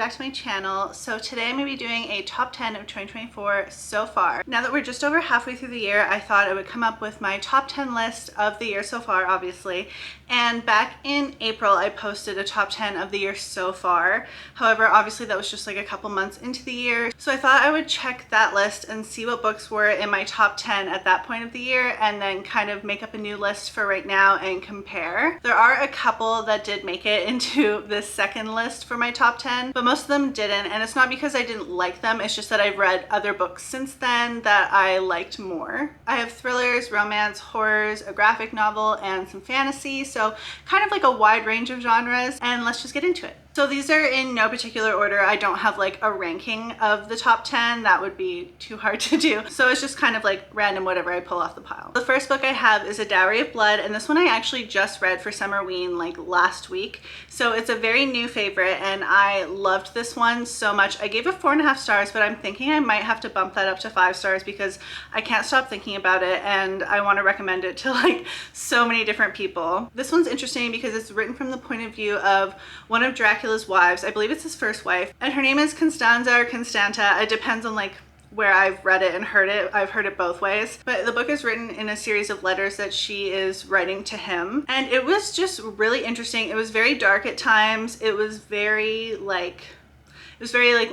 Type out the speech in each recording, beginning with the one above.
back to my channel. So today I'm going to be doing a top 10 of 2024 so far. Now that we're just over halfway through the year, I thought I would come up with my top 10 list of the year so far, obviously. And back in April, I posted a top 10 of the year so far. However, obviously that was just like a couple months into the year. So I thought I would check that list and see what books were in my top 10 at that point of the year, and then kind of make up a new list for right now and compare. There are a couple that did make it into this second list for my top 10, but most of them didn't, and it's not because I didn't like them, it's just that I've read other books since then that I liked more. I have thrillers, romance, horrors, a graphic novel, and some fantasy, so kind of like a wide range of genres, and let's just get into it. So these are in no particular order. I don't have like a ranking of the top 10. That would be too hard to do. So it's just kind of like random whatever I pull off the pile. The first book I have is A Dowry of Blood, and this one I actually just read for Summerween like last week. So it's a very new favorite and I loved this one so much. I gave it 4.5 stars, but I'm thinking I might have to bump that up to 5 stars because I can't stop thinking about it and I want to recommend it to like so many different people. This one's interesting because it's written from the point of view of one of Dracula's wives. I believe it's his first wife, and her name is Constanza or Constanta. It depends on like where I've read it and heard it. I've heard it both ways, but the book is written in a series of letters that she is writing to him, and it was just really interesting. It was very dark at times. It was very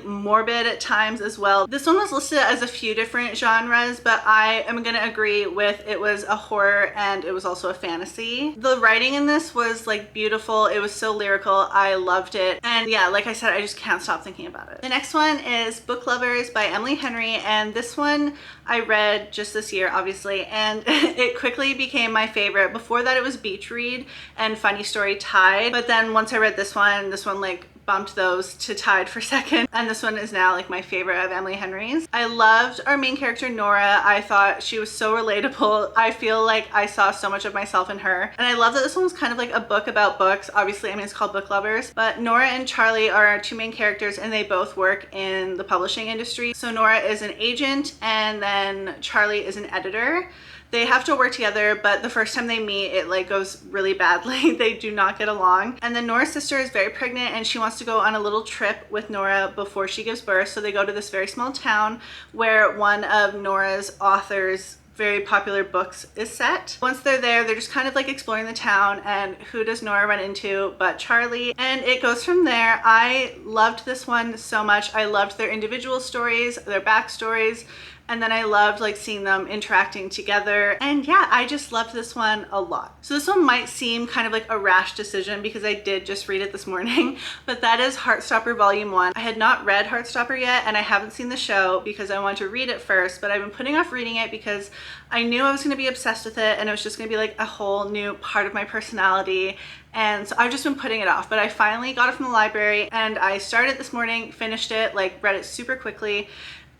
morbid at times as well. This one was listed as a few different genres, but I am gonna agree with it was a horror and it was also a fantasy. The writing in this was like beautiful. It was so lyrical. I loved it. And yeah, like I said, I just can't stop thinking about it. The next one is Book Lovers by Emily Henry, and this one I read just this year, obviously, and it quickly became my favorite. Before that it was Beach Read and Funny Story tied, but then once I read this one like bumped those to tied for second, and this one is now like my favorite of Emily Henry's. I loved our main character Nora. I thought she was so relatable. I feel like I saw so much of myself in her, and I love that this one was kind of like a book about books. Obviously, I mean, it's called Book Lovers, but Nora and Charlie are our two main characters and they both work in the publishing industry. So Nora is an agent and then Charlie is an editor. They have to work together, but the first time they meet, it like goes really badly. They do not get along. And then Nora's sister is very pregnant and she wants to go on a little trip with Nora before she gives birth. So they go to this very small town where one of Nora's author's very popular books is set. Once they're there, they're just kind of like exploring the town, and who does Nora run into but Charlie? And it goes from there. I loved this one so much. I loved their individual stories, their backstories, and then I loved like seeing them interacting together. And yeah, I just loved this one a lot. So this one might seem kind of like a rash decision because I did just read it this morning, but that is Heartstopper Volume 1. I had not read Heartstopper yet, and I haven't seen the show because I wanted to read it first, but I've been putting off reading it because I knew I was going to be obsessed with it and it was just going to be like a whole new part of my personality. And so I've just been putting it off, but I finally got it from the library and I started this morning, finished it, like read it super quickly.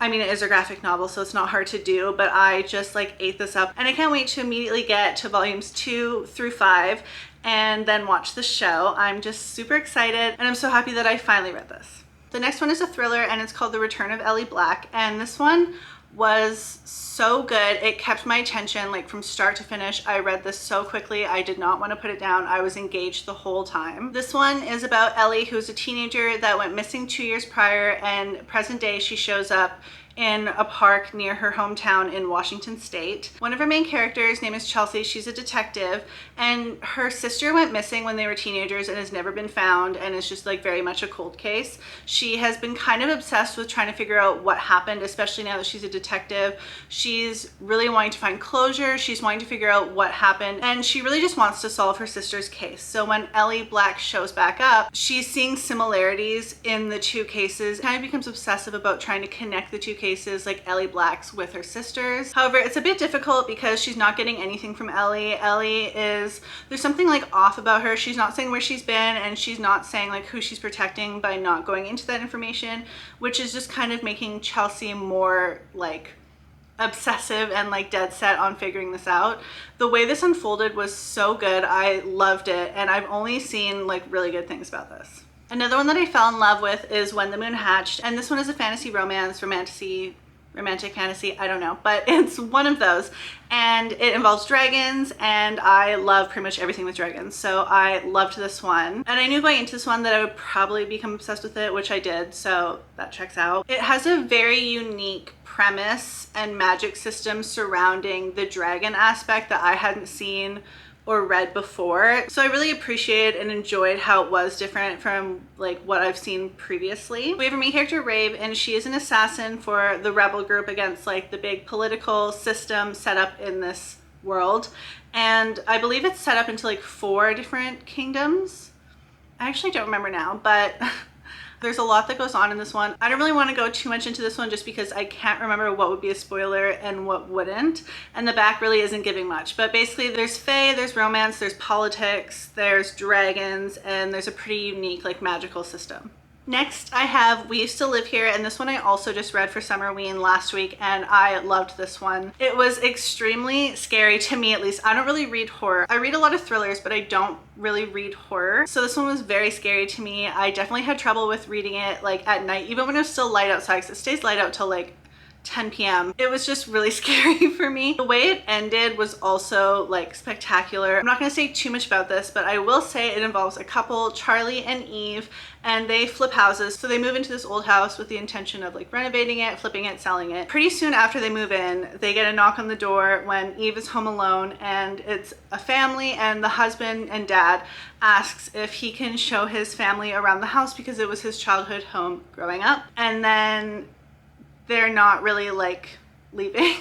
I mean, it is a graphic novel, so it's not hard to do, but I just like ate this up, and I can't wait to immediately get to volumes 2 through 5 and then watch the show. I'm just super excited and I'm so happy that I finally read this. The next one is a thriller and it's called The Return of Ellie Black, and this one was so good. It kept my attention like from start to finish. I read this so quickly. I did not want to put it down. I was engaged the whole time. This one is about Ellie, who's a teenager that went missing 2 years prior, and present day she shows up in a park near her hometown in Washington State. One of her main characters' name is Chelsea. She's a detective, and her sister went missing when they were teenagers and has never been found, and it's just like very much a cold case. She has been kind of obsessed with trying to figure out what happened, especially now that she's a detective. She's really wanting to find closure. She's wanting to figure out what happened, and she really just wants to solve her sister's case. So when Ellie Black shows back up, she's seeing similarities in the two cases, kind of becomes obsessive about trying to connect the two cases, like Ellie Black's with her sisters. However, it's a bit difficult because she's not getting anything from Ellie. There's something like off about her. She's not saying where she's been, and she's not saying like who she's protecting by not going into that information, which is just kind of making Chelsea more like obsessive and like dead set on figuring this out. The way this unfolded was so good. I loved it, and I've only seen like really good things about this. Another one that I fell in love with is When the Moon Hatched, and this one is a fantasy romance, romantasy romantic fantasy, I don't know, but it's one of those, and it involves dragons, and I love pretty much everything with dragons, so I loved this one. And I knew going into this one that I would probably become obsessed with it, which I did, so that checks out. It has a very unique premise and magic system surrounding the dragon aspect that I hadn't seen or read before. So I really appreciated and enjoyed how it was different from like what I've seen previously. We have our main character Rave, and she is an assassin for the rebel group against like the big political system set up in this world. And I believe it's set up into like 4 different kingdoms. I actually don't remember now, but there's a lot that goes on in this one. I don't really want to go too much into this one just because I can't remember what would be a spoiler and what wouldn't. And the back really isn't giving much. But basically there's fae, there's romance, there's politics, there's dragons, and there's a pretty unique like magical system. Next I have We Used to Live Here, and this one I also just read for Summerween last week, and I loved this one. It was extremely scary, to me at least. I don't really read horror. I read a lot of thrillers, but I don't really read horror. So this one was very scary to me. I definitely had trouble with reading it like at night, even when it was still light outside, because it stays light out till like 10 p.m. It was just really scary for me. The way it ended was also like spectacular. I'm not going to say too much about this, but I will say it involves a couple, Charlie and Eve, and they flip houses. So they move into this old house with the intention of like renovating it, flipping it, selling it. Pretty soon after they move in, they get a knock on the door when Eve is home alone, and it's a family, and the husband and dad asks if he can show his family around the house because it was his childhood home growing up. And then they're not really like leaving.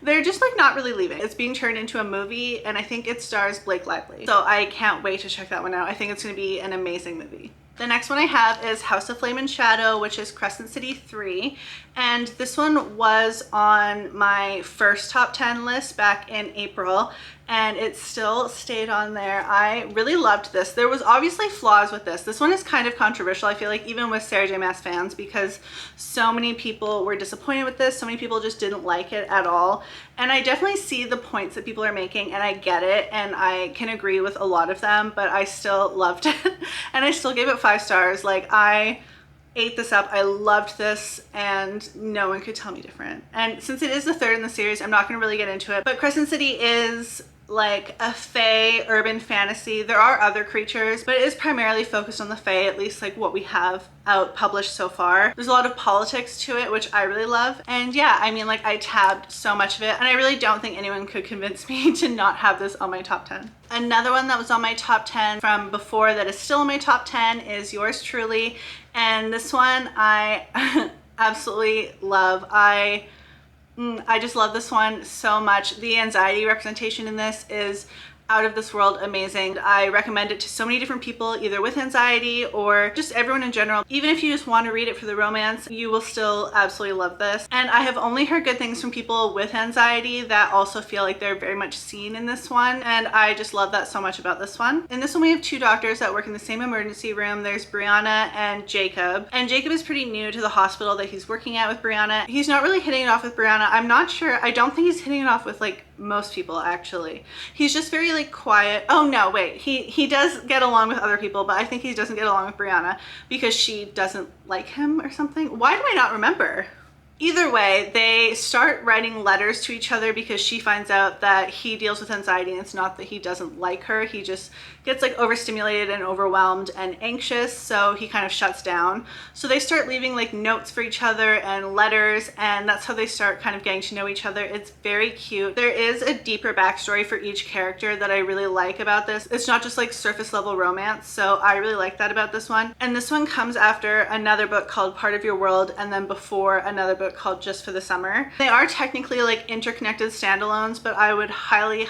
They're just like not really leaving. It's being turned into a movie, and I think it stars Blake Lively. So I can't wait to check that one out. I think it's going to be an amazing movie. The next one I have is House of Flame and Shadow, which is Crescent City 3. And this one was on my first top 10 list back in April, and it still stayed on there. I really loved this. There was obviously flaws with this. This one is kind of controversial, I feel like, even with Sarah J Maas fans, because so many people were disappointed with this. So many people just didn't like it at all. And I definitely see the points that people are making, and I get it, and I can agree with a lot of them, but I still loved it. And I still gave it 5 stars. Like, I ate this up. I loved this, and no one could tell me different. And since it is the 3rd in the series, I'm not going to really get into it, but Crescent City is like a fae urban fantasy. There are other creatures, but it is primarily focused on the fae, at least like what we have out published so far. There's a lot of politics to it, which I really love. And yeah, I mean, like, I tabbed so much of it, and I really don't think anyone could convince me to not have this on my top 10. Another one that was on my top 10 from before that is still in my top 10 is Yours Truly. And this one I absolutely love. I just love this one so much. The anxiety representation in this is out of this world amazing. I recommend it to so many different people, either with anxiety or just everyone in general. Even if you just want to read it for the romance, you will still absolutely love this. And I have only heard good things from people with anxiety that also feel like they're very much seen in this one, and I just love that so much about this one. In this one we have 2 doctors that work in the same emergency room. There's Brianna and Jacob, and Jacob is pretty new to the hospital that he's working at with Brianna. He's not really hitting it off with Brianna. I'm not sure. I don't think he's hitting it off with like most people, actually. He's just very like quiet. Oh no, wait, he does get along with other people, but I think he doesn't get along with Brianna because she doesn't like him or something. Why do I not remember? Either way, they start writing letters to each other because she finds out that he deals with anxiety, and it's not that he doesn't like her. He just gets like overstimulated and overwhelmed and anxious, so he kind of shuts down. So they start leaving like notes for each other and letters, and that's how they start kind of getting to know each other. It's very cute. There is a deeper backstory for each character that I really like about this. It's not just like surface level romance, so I really like that about this one. And this one comes after another book called Part of Your World, and then before another book called Just for the Summer. They are technically like interconnected standalones, but I would highly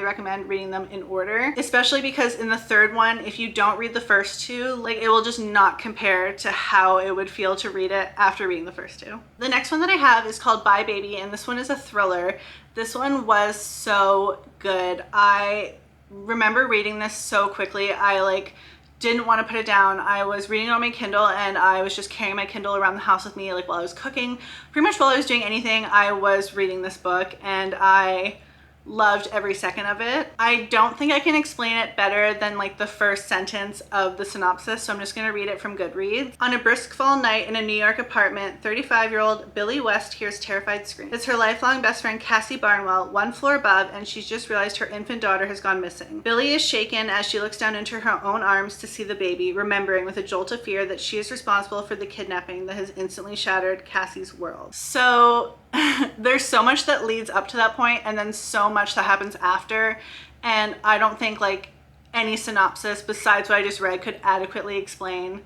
recommend reading them in order, especially because in the 3rd one, if you don't read the first 2, like, it will just not compare to how it would feel to read it after reading the first 2. The next one that I have is called Bye Baby, and this one is a thriller. This one was so good. I remember reading this so quickly. I like didn't want to put it down. I was reading it on my Kindle, and I was just carrying my Kindle around the house with me, like while I was cooking. Pretty much while I was doing anything, I was reading this book, and I loved every second of it. I don't think I can explain it better than like the first sentence of the synopsis, so I'm just gonna read it from Goodreads. On a brisk fall night in a New York apartment, 35-year-old Billy West hears terrified screams. It's her lifelong best friend Cassie Barnwell, one floor above, and she's just realized her infant daughter has gone missing. Billy is shaken as she looks down into her own arms to see the baby, remembering with a jolt of fear that she is responsible for the kidnapping that has instantly shattered Cassie's world. So there's so much that leads up to that point, and then so much that happens after, and I don't think like any synopsis besides what I just read could adequately explain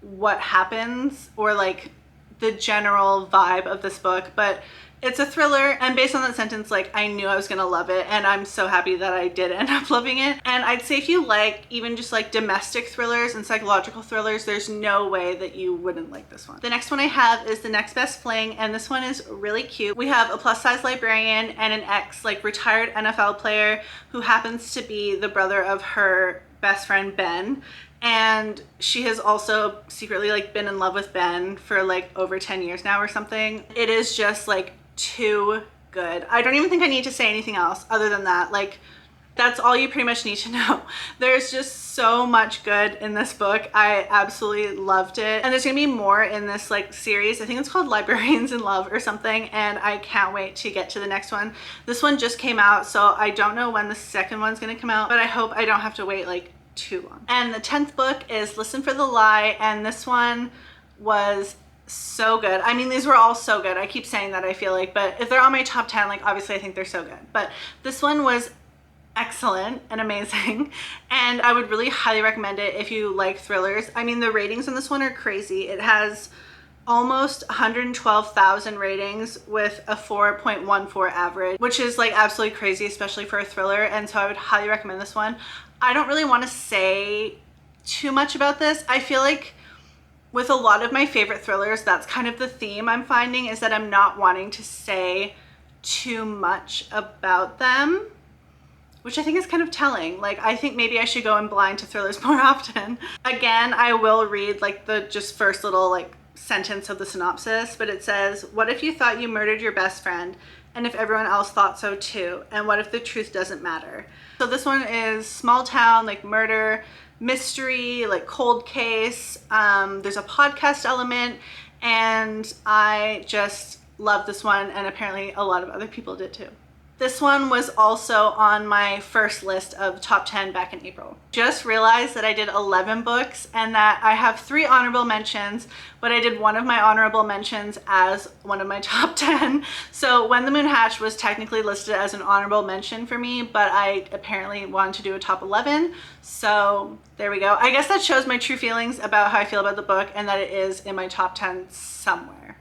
what happens or like the general vibe of this book. But it's a thriller, and based on that sentence, like I knew I was gonna love it, and I'm so happy that I did end up loving it. And I'd say if you like even just like domestic thrillers and psychological thrillers, there's no way that you wouldn't like this one. The next one I have is The Next Best Fling, and this one is really cute. We have a plus-size librarian and an ex like retired NFL player who happens to be the brother of her best friend Ben, and she has also secretly like been in love with Ben for like over 10 years now or something. It is just like too good. I don't even think I need to say anything else other than that. Like that's all you pretty much need to know. There's just so much good in this book. I absolutely loved it, and there's gonna be more in this like series. I think it's called Librarians in Love or something, and I can't wait to get to the next one. This one just came out, so I don't know when the second one's gonna come out, but I hope I don't have to wait like too long. And the 10th book is Listen for the Lie, and this one was so good. I mean, these were all so good. I keep saying that, I feel like, but if they're on my top 10, like obviously I think they're so good. But this one was excellent and amazing, and I would really highly recommend it if you like thrillers. I mean, the ratings on this one are crazy. It has almost 112,000 ratings with a 4.14 average, which is like absolutely crazy, especially for a thriller, and so I would highly recommend this one. I don't really want to say too much about this. I feel like with a lot of my favorite thrillers, that's kind of the theme I'm finding, is that I'm not wanting to say too much about them, which I think is kind of telling. Like, I think maybe I should go in blind to thrillers more often. Again, I will read like the just first little like sentence of the synopsis, but it says, what if you thought you murdered your best friend, and if everyone else thought so too, and what if the truth doesn't matter? So this one is small town, like murder, mystery, like cold case. There's a podcast element, and I just love this one, and apparently a lot of other people did too. This one was also on my first list of top 10 back in April. Just realized that I did 11 books and that I have 3 honorable mentions, but I did one of my honorable mentions as one of my top 10. So When the Moon Hatched was technically listed as an honorable mention for me, but I apparently wanted to do a top 11. So there we go. I guess that shows my true feelings about how I feel about the book, and that it is in my top 10 somewhere,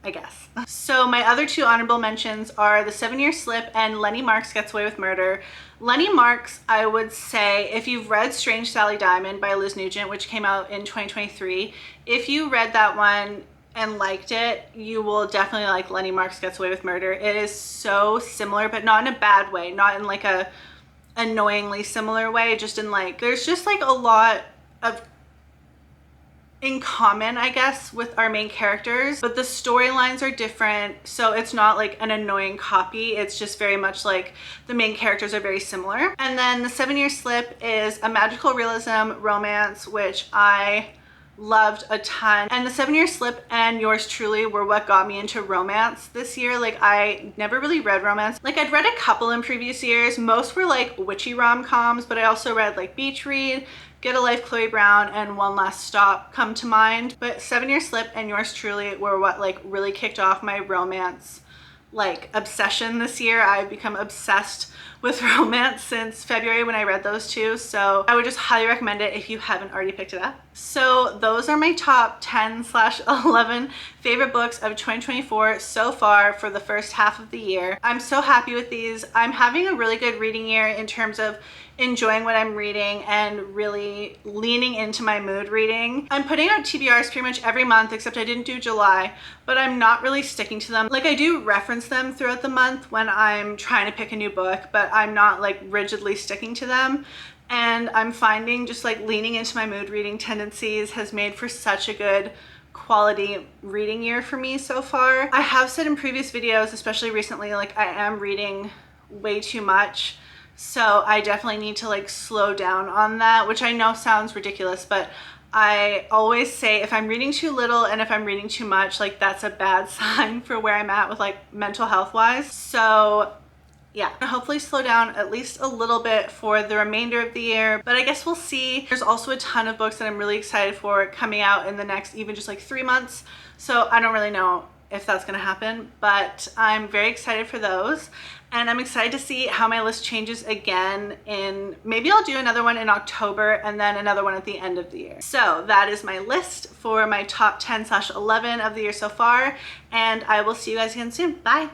I guess. So my other 2 honorable mentions are The 7-Year Slip and Lenny Marks Gets Away with Murder. Lenny Marks, I would say, if you've read Strange Sally Diamond by Liz Nugent, which came out in 2023, if you read that one and liked it, you will definitely like Lenny Marks Gets Away with Murder. It is so similar, but not in a bad way, not in like a annoyingly similar way, just in like, there's just like a lot of in common, I guess, with our main characters, but the storylines are different, so it's not like an annoying copy. It's just very much like the main characters are very similar. And then The 7-Year Slip is a magical realism romance, which I loved a ton. And The 7-Year Slip and Yours Truly were what got me into romance this year. Like, I never really read romance. Like, I'd read a couple in previous years. Most were like witchy rom-coms, but I also read like Beach Read, Get a Life, Chloe Brown, and One Last Stop come to mind. But 7-Year Slip and Yours Truly were what like really kicked off my romance like obsession this year. I've become obsessed with romance since February when I read those 2, so I would just highly recommend it if you haven't already picked it up. So those are my top 10/11 favorite books of 2024 so far for the first half of the year. I'm so happy with these. I'm having a really good reading year in terms of enjoying what I'm reading and really leaning into my mood reading. I'm putting out TBRs pretty much every month, except I didn't do July, but I'm not really sticking to them. Like, I do reference them throughout the month when I'm trying to pick a new book, but I'm not like rigidly sticking to them. And I'm finding just like leaning into my mood reading tendencies has made for such a good quality reading year for me so far. I have said in previous videos, especially recently, like I am reading way too much. So I definitely need to like slow down on that, which I know sounds ridiculous, but I always say if I'm reading too little and if I'm reading too much, like that's a bad sign for where I'm at with like mental health wise. So yeah, hopefully slow down at least a little bit for the remainder of the year, but I guess we'll see. There's also a ton of books that I'm really excited for coming out in the next even just like 3 months. So I don't really know if that's gonna happen, but I'm very excited for those. And I'm excited to see how my list changes again in, maybe I'll do another one in October and then another one at the end of the year. So that is my list for my top 10/11 of the year so far, and I will see you guys again soon. Bye.